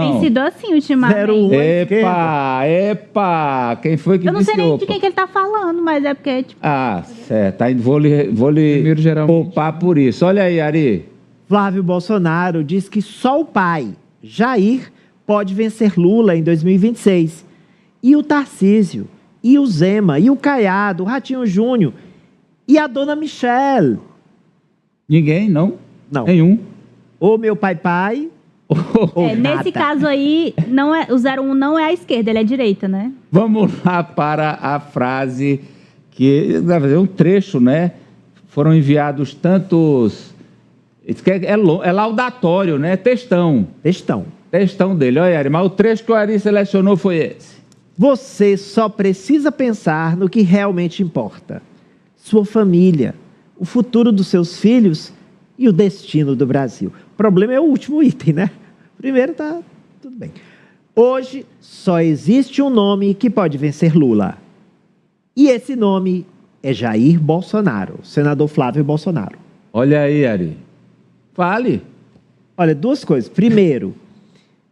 Tem sido assim ultimamente. 0-1. Epa! Quem foi que Eu não disse sei nem opa? de quem que ele tá falando, mas é porque, tipo... Ah, certo. Aí vou lhe Primeiro, geralmente. poupar por isso. Olha aí, Ari. Flávio Bolsonaro diz que só o pai, Jair, pode vencer Lula em 2026. E o Tarcísio, e o Zema, e o Caiado, o Ratinho Júnior, e a dona Michelle. Ninguém, não? Não. Nenhum. Ou meu pai, ou nada. nesse caso aí, não é, o 01 não é a esquerda, ele é a direita, né? Vamos lá para a frase que, na verdade, é um trecho, né? Foram enviados tantos... É laudatório, né? Textão dele. Olha, Ari, mas o trecho que o Ari selecionou foi esse. Você só precisa pensar no que realmente importa. Sua família, o futuro dos seus filhos e o destino do Brasil. O problema é o último item, né? Primeiro tá tudo bem. Hoje só existe um nome que pode vencer Lula. E esse nome é Jair Bolsonaro, senador Flávio Bolsonaro. Olha aí, Ari. Fale. Olha, duas coisas. Primeiro,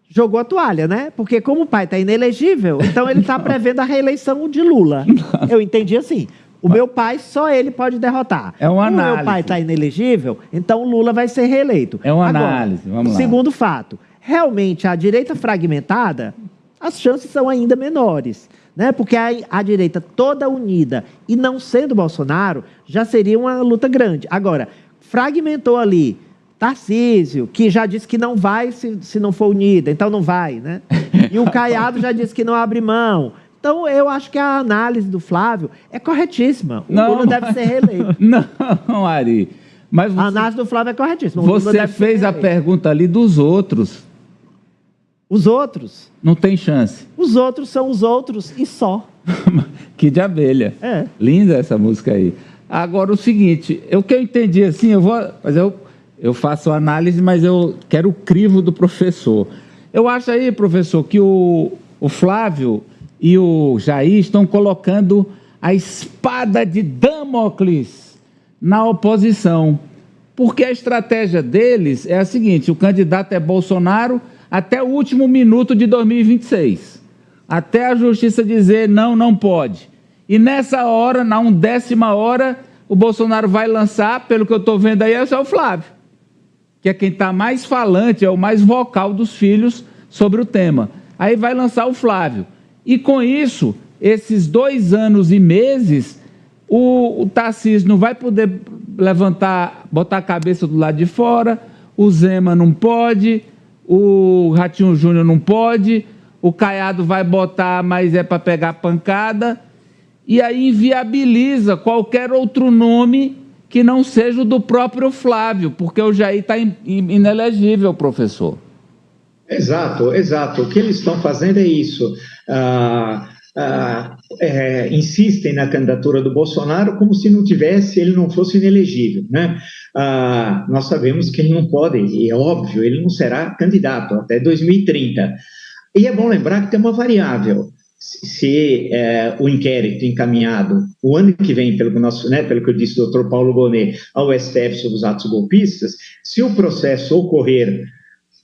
jogou a toalha, né? Porque como o pai está inelegível, então ele está prevendo a reeleição de Lula. Eu entendi assim. O meu pai, só ele pode derrotar. É uma Como análise. o meu pai está inelegível, então o Lula vai ser reeleito. É uma Agora, análise, vamos lá. Segundo fato, realmente a direita fragmentada, as chances são ainda menores, né? Porque a direita toda unida e não sendo Bolsonaro, já seria uma luta grande. Agora, fragmentou ali Tarcísio, que já disse que não vai se não for unida, então não vai, né? E o Caiado já disse que não abre mão. Então, eu acho que a análise do Flávio é corretíssima. O Lula deve ser reeleito. Não, Ari. Mas você, A análise do Flávio é corretíssima. O Lula você deve ser fez a reeleito. pergunta ali dos outros. Os outros? Não tem chance. Os outros são os outros e só. Que de abelha. É. Linda essa música aí. Agora, o seguinte, o que eu entendi assim, eu faço a análise, mas eu quero o crivo do professor. Eu acho aí, professor, que o Flávio e o Jair estão colocando a espada de Damocles na oposição. Porque a estratégia deles é a seguinte: o candidato é Bolsonaro até o último minuto de 2026. Até a justiça dizer não pode. E nessa hora, na 1/10ª hora, o Bolsonaro vai lançar, pelo que eu estou vendo aí, é só o Flávio, que é quem está mais falante, é o mais vocal dos filhos sobre o tema. Aí vai lançar o Flávio. E com isso, esses 2 anos e meses, o Tarcísio não vai poder botar a cabeça do lado de fora, o Zema não pode, o Ratinho Júnior não pode, o Caiado vai botar, mas é para pegar pancada, e aí inviabiliza qualquer outro nome que não seja o do próprio Flávio, porque o Jair está inelegível, professor. Exato. O que eles estão fazendo é isso. Insistem na candidatura do Bolsonaro como se ele não fosse inelegível, né? Nós sabemos que ele não pode, e é óbvio, ele não será candidato até 2030. E é bom lembrar que tem uma variável. Se o inquérito encaminhado o ano que vem, pelo que eu disse, o doutor Paulo Bonet, ao STF sobre os atos golpistas, se o processo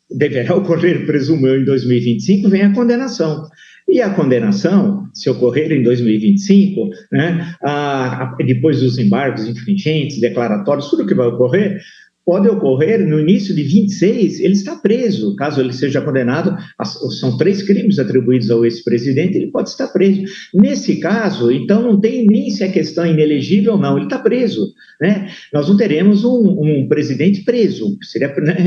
deverá ocorrer, presumo eu, em 2025, vem a condenação. E a condenação, se ocorrer em 2025, né, depois dos embargos infringentes, declaratórios, tudo que vai ocorrer, pode ocorrer no início de 26, ele está preso. Caso ele seja condenado, são 3 crimes atribuídos ao ex-presidente, ele pode estar preso. Nesse caso, então, não tem nem se a questão é inelegível ou não, ele está preso, né? Nós não teremos um presidente preso,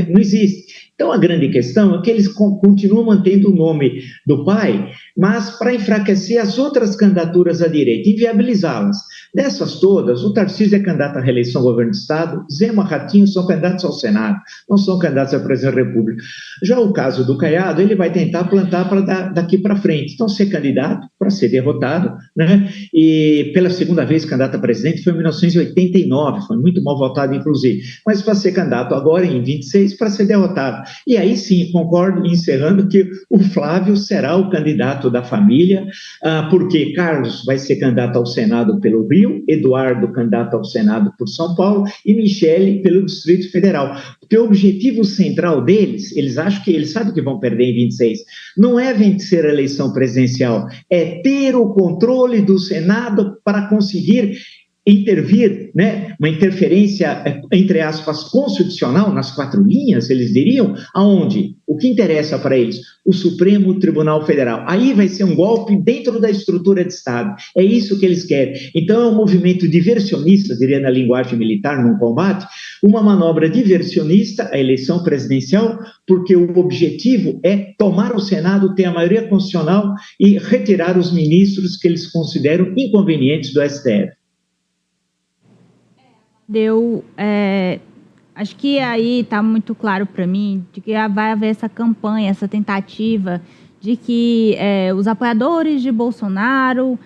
não existe. Então, a grande questão é que eles continuam mantendo o nome do pai, mas para enfraquecer as outras candidaturas à direita, inviabilizá-las. Dessas todas, o Tarcísio é candidato à reeleição ao governo do Estado, Zema, Ratinho são candidatos ao Senado, não são candidatos à presidência da República. Já o caso do Caiado, ele vai tentar plantar daqui para frente. Então, ser candidato para ser derrotado, né? E pela segunda vez candidato a presidente foi em 1989, foi muito mal votado, inclusive. Mas para ser candidato agora, em 26, para ser derrotado. E aí sim, concordo, encerrando, que o Flávio será o candidato da família, porque Carlos vai ser candidato ao Senado pelo Rio, Eduardo candidato ao Senado por São Paulo e Michele pelo Distrito Federal. Porque o objetivo central deles, eles acham que eles sabem que vão perder em 26, não é vencer a eleição presidencial, é ter o controle do Senado para conseguir intervir, né, uma interferência, entre aspas, constitucional, nas 4 linhas, eles diriam, aonde? O que interessa para eles? O Supremo Tribunal Federal. Aí vai ser um golpe dentro da estrutura de Estado. É isso que eles querem. Então é um movimento diversionista, diria na linguagem militar, num combate, uma manobra diversionista, a eleição presidencial, porque o objetivo é tomar o Senado, ter a maioria constitucional e retirar os ministros que eles consideram inconvenientes do STF. Acho que aí está muito claro para mim de que vai haver essa campanha, essa tentativa de que os apoiadores de Bolsonaro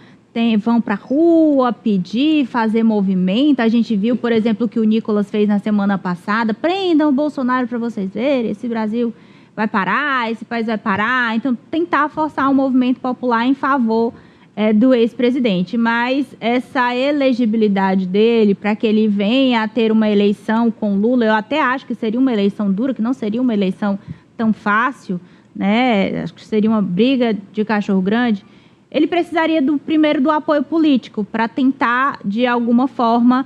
vão para a rua pedir, fazer movimento. A gente viu, por exemplo, o que o Nicolas fez na semana passada: prendam o Bolsonaro para vocês verem, esse Brasil vai parar, esse país vai parar. Então, tentar forçar um movimento popular em favor do ex-presidente, mas essa elegibilidade dele para que ele venha a ter uma eleição com Lula, eu até acho que seria uma eleição dura, que não seria uma eleição tão fácil, né? Acho que seria uma briga de cachorro grande. Ele precisaria primeiro do apoio político para tentar, de alguma forma,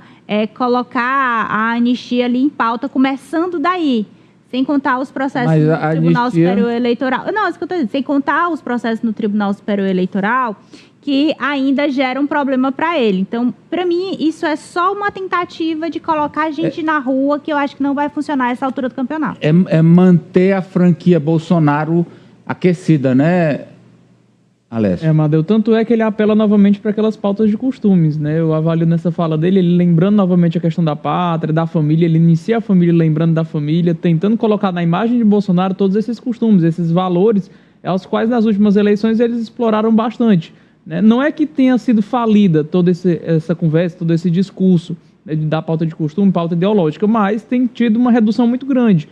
colocar a anistia ali em pauta, começando daí. Sem contar os processos no Tribunal Superior Eleitoral. Não, isso que eu estou dizendo. Sem contar os processos no Tribunal Superior Eleitoral, que ainda gera um problema para ele. Então, para mim, isso é só uma tentativa de colocar gente na rua, que eu acho que não vai funcionar a essa altura do campeonato. É manter a franquia Bolsonaro aquecida, né, Alessio? Amadeu, tanto é que ele apela novamente para aquelas pautas de costumes, né? Eu avalio nessa fala dele, ele lembrando novamente a questão da pátria, da família, ele inicia a família lembrando da família, tentando colocar na imagem de Bolsonaro todos esses costumes, esses valores, aos quais nas últimas eleições eles exploraram bastante. Não é que tenha sido falida toda essa conversa, todo esse discurso, né, da pauta de costume, pauta ideológica, mas tem tido uma redução muito grande.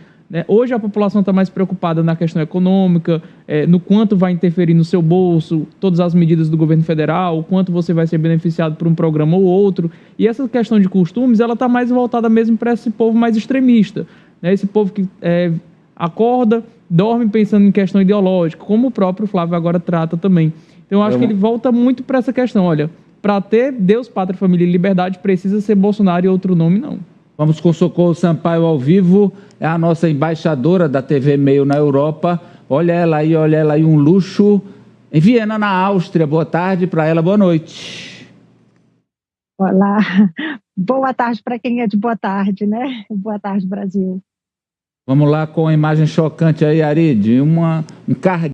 Hoje a população está mais preocupada na questão econômica, no quanto vai interferir no seu bolso, todas as medidas do governo federal, o quanto você vai ser beneficiado por um programa ou outro. E essa questão de costumes, ela está mais voltada mesmo para esse povo mais extremista, né? Esse povo que acorda, dorme pensando em questão ideológica, como o próprio Flávio agora trata também. Então, eu acho que ele volta muito para essa questão. Olha, para ter Deus, Pátria, Família e Liberdade, precisa ser Bolsonaro e outro nome, não. Vamos com Socorro Sampaio ao vivo. É a nossa embaixadora da TV Meio na Europa. Olha ela aí, um luxo. Em Viena, na Áustria. Boa tarde para ela, boa noite. Olá. Boa tarde para quem é de boa tarde, né? Boa tarde, Brasil. Vamos lá com a imagem chocante aí, Ari, de um carro